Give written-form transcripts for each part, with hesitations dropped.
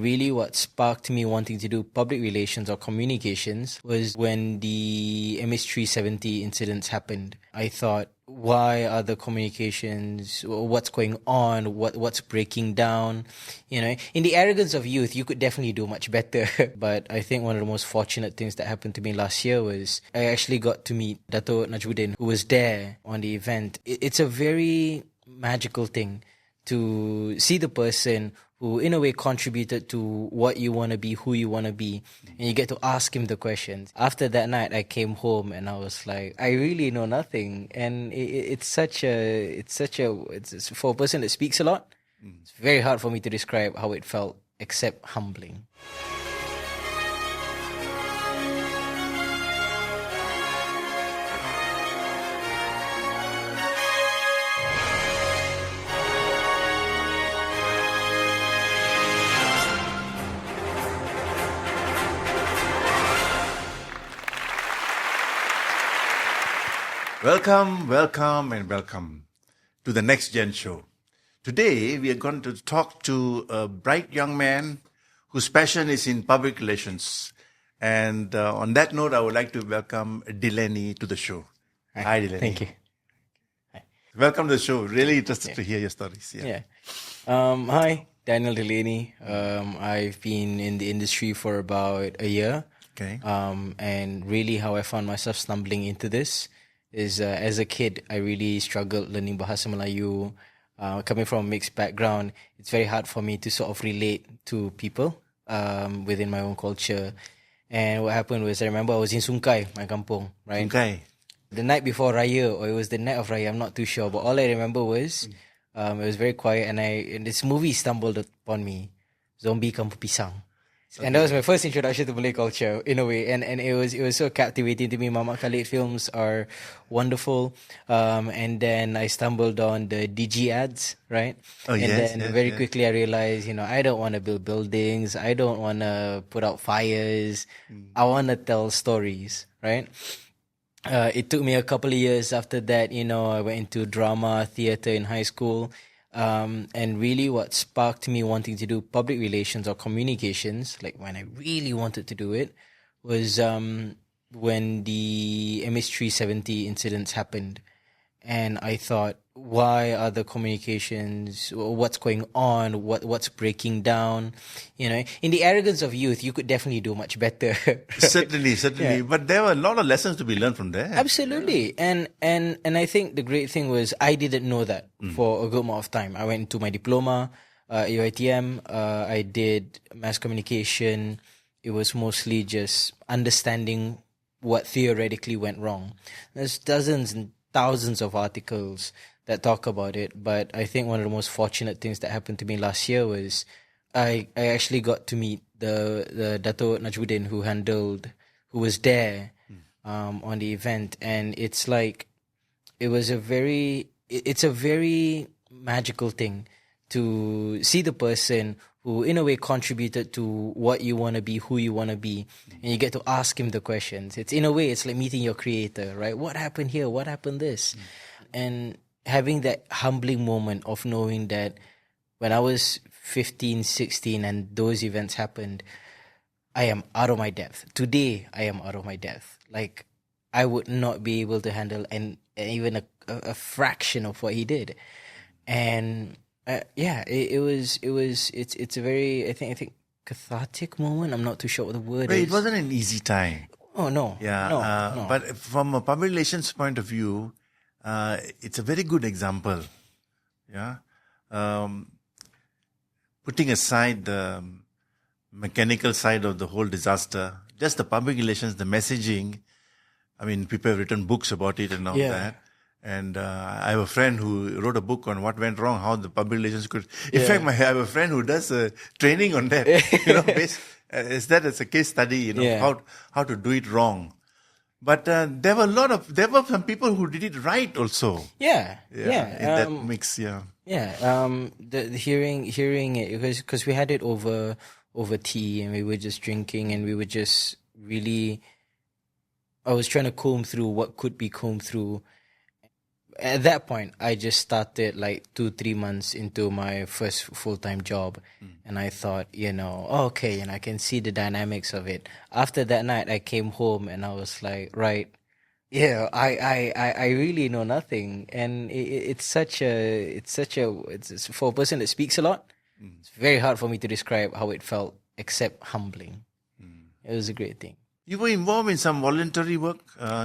Really, what sparked me wanting to do public relations or communications was when the MH370 incidents happened. I thought, why are the communications, what's going on, what's breaking down? In the arrogance of youth, you could definitely do much better. But I think one of the most fortunate things that happened to me last year was I actually got to meet Dato' Najmuddin, who was there on the event. It's a very magical thing to see the person who in a way contributed to what you want to be, who you want to be, and you get to ask him the questions. After that night, I came home and I was like, I really know nothing. And it's for a person that speaks a lot, it's very hard for me to describe how it felt, except humbling. Welcome, welcome, and welcome to the NexGen show. Today, we are going to talk to a bright young man whose passion is in public relations. And on that note, I would like to welcome Delaney to the show. Hi, Delaney. Thank you. Hi. Welcome to the show. Really interested to hear your stories. Hi, Daniel Delaney. I've been in the industry for about a year. Okay. And really how I found myself stumbling into this is as a kid, I really struggled learning Bahasa Melayu. Coming from a mixed background, it's very hard for me to sort of relate to people within my own culture. And what happened was, I remember I was in Sungkai, my kampung, right? Sungkai. The night before Raya, or it was the night of Raya, I'm not too sure. But all I remember was, it was very quiet, and this movie stumbled upon me, Zombie Kampung Pisang. Okay. And that was my first introduction to Malay culture, in a way, and it was so captivating to me. Mama Khalid films are wonderful, and then I stumbled on the DG ads, right? And then very quickly I realized, I don't want to build buildings, I don't want to put out fires, I want to tell stories, right? It took me a couple of years after that, I went into drama, theater in high school. And really what sparked me wanting to do public relations or communications, like when I really wanted to do it, was when the MH370 incidents happened. And I thought, why are the communications, what's going on, what's breaking down? In the arrogance of youth, you could definitely do much better. Certainly. Yeah. But there were a lot of lessons to be learned from there. Absolutely. Yeah. And I think the great thing was I didn't know that for a good amount of time. I went into my diploma, UITM, I did mass communication. It was mostly just understanding what theoretically went wrong. There's dozens and thousands of articles that talk about it, but I think one of the most fortunate things that happened to me last year was I actually got to meet the Dato' Najmuddin who was there on the event, and it's a very magical thing to see the person who in a way contributed to what you want to be, who you want to be, and you get to ask him the questions. It's like meeting your creator, right? What happened here? What happened this? And having that humbling moment of knowing that when I was 15, 16 and those events happened, I am out of my depth. Today, I am out of my depth. Like, I would not be able to handle even a fraction of what he did. And it's a very, I think cathartic moment. I'm not too sure what the word is. It wasn't an easy time. Oh, no. Yeah. No. But from a public relations point of view, it's a very good example. Yeah. Putting aside the mechanical side of the whole disaster, just the public relations, the messaging. I mean, people have written books about it and all that. And I have a friend who wrote a book on what went wrong, how the public relations could. In fact, I have a friend who does training on that. As a case study, how to do it wrong. But there were some people who did it right also. Yeah. In that mix, the hearing it, because we had it over tea, and we were just drinking, and we were just really. I was trying to comb through what could be combed through. at that point, I just started like 2-3 months into my first full-time job. And I thought, okay, I can see the dynamics of it. After that night, I came home and I was like, right, yeah, I really know nothing. And it's for a person that speaks a lot, it's very hard for me to describe how it felt, except humbling. It was a great thing. You were involved in some voluntary work,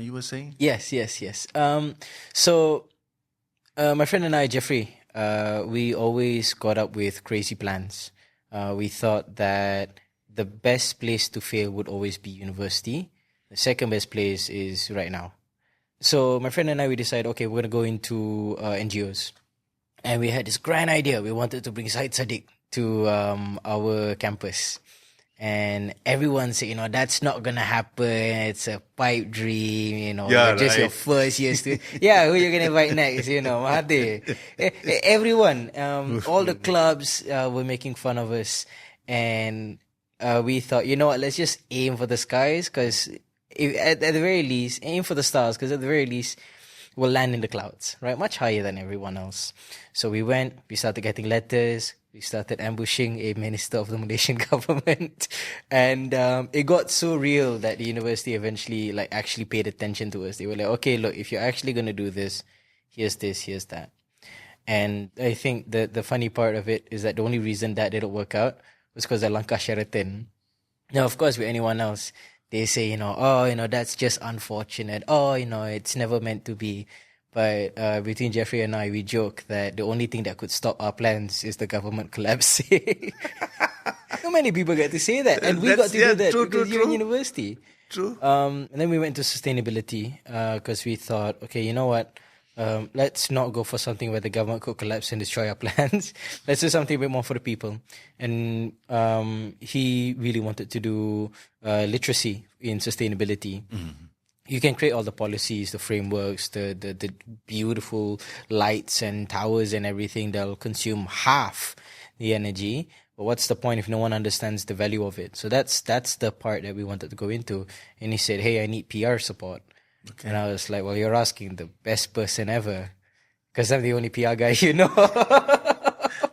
you were saying? Yes. So, my friend and I, Jeffrey, we always got up with crazy plans. We thought that the best place to fail would always be university. The second best place is right now. So my friend and I, we decided, okay, we're going to go into NGOs. And we had this grand idea. We wanted to bring Syed Sadiq to our campus. And everyone said, that's not going to happen. It's a pipe dream, just your first year student. Yeah, who you going to invite next, Mahathir. Everyone, all the clubs were making fun of us. And we thought, let's just aim for the skies, because at the very least, aim for the stars, because at the very least, we'll land in the clouds, right? Much higher than everyone else. So we went, we started getting letters, we started ambushing a minister of the Malaysian government. And it got so real that the university eventually actually paid attention to us. They were like, okay, look, if you're actually going to do this, here's that. And I think the funny part of it is that the only reason that didn't work out was because of Langkah Sheraton. Now, of course, with anyone else, they say, that's just unfortunate. It's never meant to be. But between Jeffrey and I, we joke that the only thing that could stop our plans is the government collapsing. Not many people get to say that. And we got to do that because you're in university. True. And then we went to sustainability because we thought, okay, you know what? Let's not go for something where the government could collapse and destroy our plans. Let's do something a bit more for the people. And he really wanted to do literacy in sustainability. Mm-hmm. You can create all the policies, the frameworks, the beautiful lights and towers and everything that'll consume half the energy. But what's the point if no one understands the value of it? So that's the part that we wanted to go into. And he said, hey, I need PR support. Okay. And I was like, well, you're asking the best person ever, because I'm the only PR guy you know.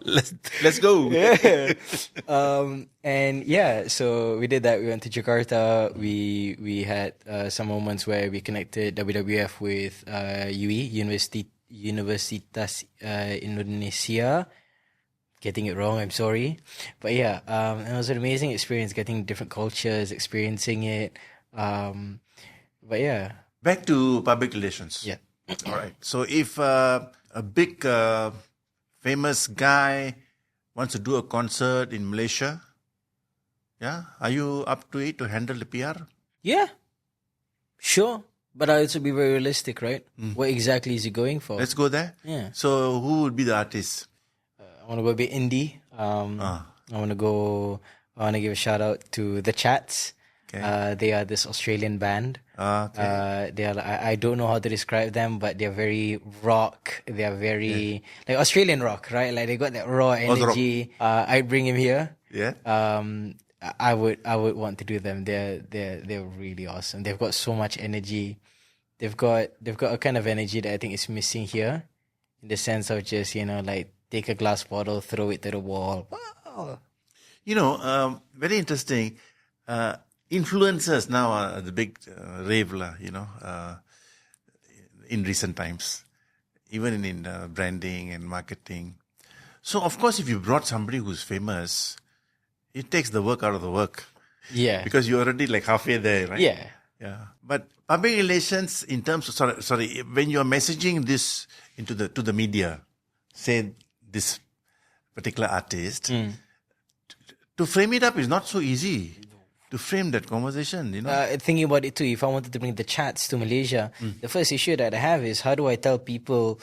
Let's go. Yeah. And yeah, so we did that. We went to Jakarta. We had some moments where we connected WWF with Universitas Indonesia. Getting it wrong, I'm sorry. But yeah, it was an amazing experience, getting different cultures, experiencing it. But yeah. Back to public relations. Yeah. All right. So if a big famous guy wants to do a concert in Malaysia, yeah, are you up to it to handle the PR? Yeah, sure. But I also be very realistic, right? What exactly is he going for? Let's go there. Yeah. So who would be the artist? I want to go a bit indie. I want to give a shout out to The Chats. Okay. They are this Australian band. Okay. They are. I don't know how to describe them, but they're very rock. They are very like Australian rock, right? Like they got that raw energy. I'd bring him here. Yeah. I would want to do them. They're really awesome. They've got so much energy. They've got a kind of energy that I think is missing here, in the sense of just like take a glass bottle, throw it to the wall. Wow. Very interesting. Influencers now are the big rave, in recent times, even in branding and marketing. So, of course, if you brought somebody who's famous, it takes the work out of the work. Yeah. Because you're already like halfway there, right? Yeah. Yeah. But public relations in terms of, sorry, when you're messaging this to the media, say this particular artist, to frame it up is not so easy. To frame that conversation, Thinking about it too, if I wanted to bring The Chats to Malaysia, the first issue that I have is how do I tell people,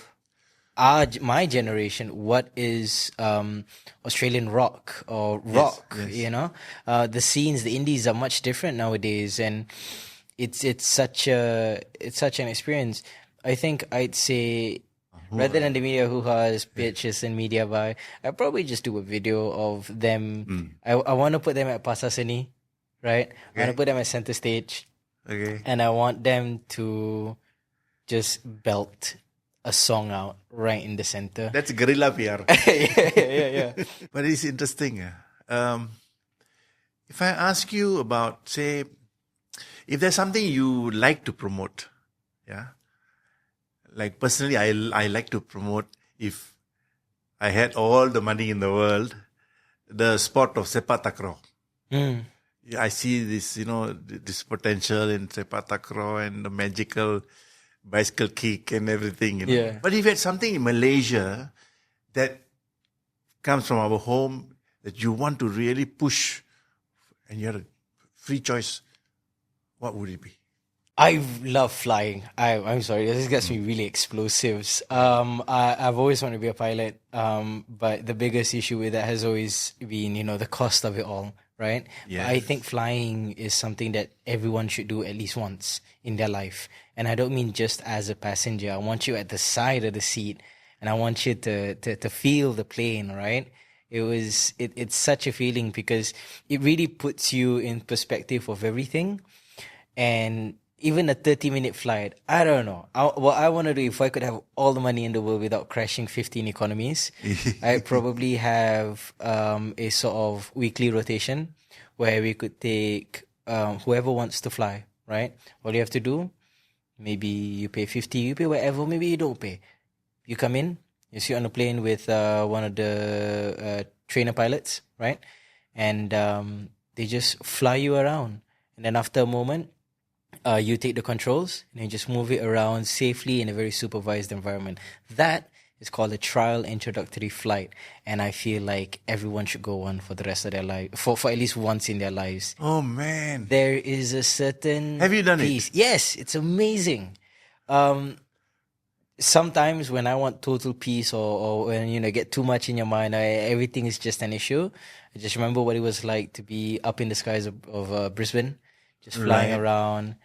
my generation, what is Australian rock or rock? Yes. The scenes, the indies are much different nowadays, and it's such an experience. I think I'd say, rather than the media hoo-has, pitches and media buy, I'd probably just do a video of them. I want to put them at Pasar Seni. Right? Okay. I want to put them at center stage. Okay. And I want them to just belt a song out right in the center. That's guerrilla PR. yeah. But it's interesting. If I ask you about, say, if there's something you like to promote, yeah, like personally, I like to promote, if I had all the money in the world, the sport of sepak takraw. Yeah, I see this, this potential in sepak takraw and the magical bicycle kick and everything. Yeah. But if you had something in Malaysia that comes from our home that you want to really push and you had a free choice, what would it be? I love flying. I'm sorry, this gets me really explosives. I've always wanted to be a pilot. But the biggest issue with that has always been, the cost of it all, right? Yes. I think flying is something that everyone should do at least once in their life. And I don't mean just as a passenger. I want you at the side of the seat and I want you to feel the plane, right? It's such a feeling because it really puts you in perspective of everything. And even a 30-minute flight, I don't know. What I want to do, if I could have all the money in the world without crashing 15 economies, I'd probably have a sort of weekly rotation where we could take whoever wants to fly, right? All you have to do, maybe you pay 50, you pay whatever, maybe you don't pay. You come in, you sit on a plane with one of the trainer pilots, right? And they just fly you around. And then after a moment, you take the controls and you just move it around safely in a very supervised environment. That is called a trial introductory flight. And I feel like everyone should go one for the rest of their life, for at least once in their lives. Oh, man. There is a certain Have you done peace. it? Yes, it's amazing. Sometimes when I want total peace or when, get too much in your mind, everything is just an issue. I just remember what it was like to be up in the skies of Brisbane, just flying around.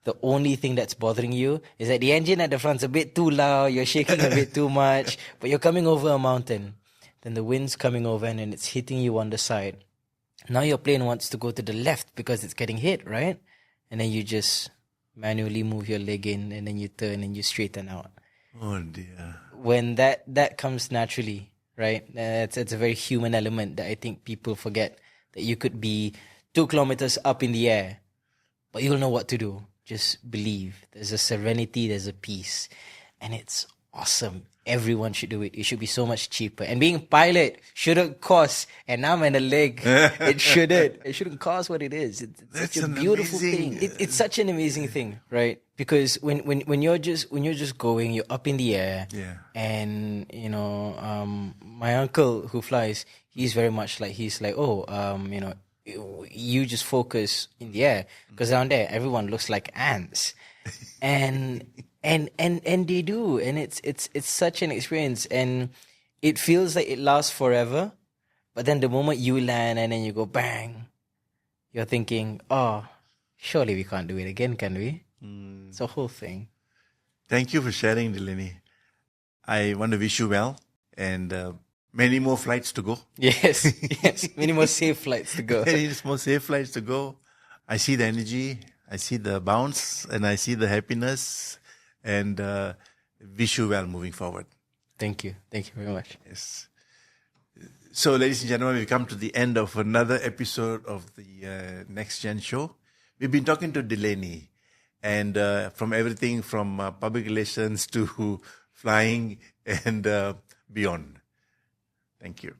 The only thing that's bothering you is that the engine at the front's a bit too loud, you're shaking a bit too much, but you're coming over a mountain. Then the wind's coming over and it's hitting you on the side. Now your plane wants to go to the left because it's getting hit, right? And then you just manually move your leg in and then you turn and you straighten out. Oh dear. When that comes naturally, right? It's a very human element that I think people forget. That you could be 2 kilometers up in the air, but you'll know what to do. Just believe. There's a serenity, there's a peace. And it's awesome. Everyone should do it. It should be so much cheaper. And being a pilot shouldn't cost an arm and a leg. It shouldn't. It shouldn't cost what it is. It's such a beautiful thing. It's such an amazing thing, right? Because when you're just going, you're up in the air. Yeah. And my uncle who flies, he's very much like you just focus in the air because down there everyone looks like ants, and they do, and it's such an experience, and it feels like it lasts forever. But then the moment you land and then you go bang, you're thinking, oh, surely we can't do it again, can we? It's a whole thing. Thank you for sharing, Delaney. I want to wish you well and many more flights to go. Yes, many more safe flights to go. Many more safe flights to go. I see the energy, I see the bounce, and I see the happiness, and wish you well moving forward. Thank you very much. Yes. So, ladies and gentlemen, we've come to the end of another episode of the NexGen show. We've been talking to Delaney, and from everything from public relations to flying and beyond. Thank you.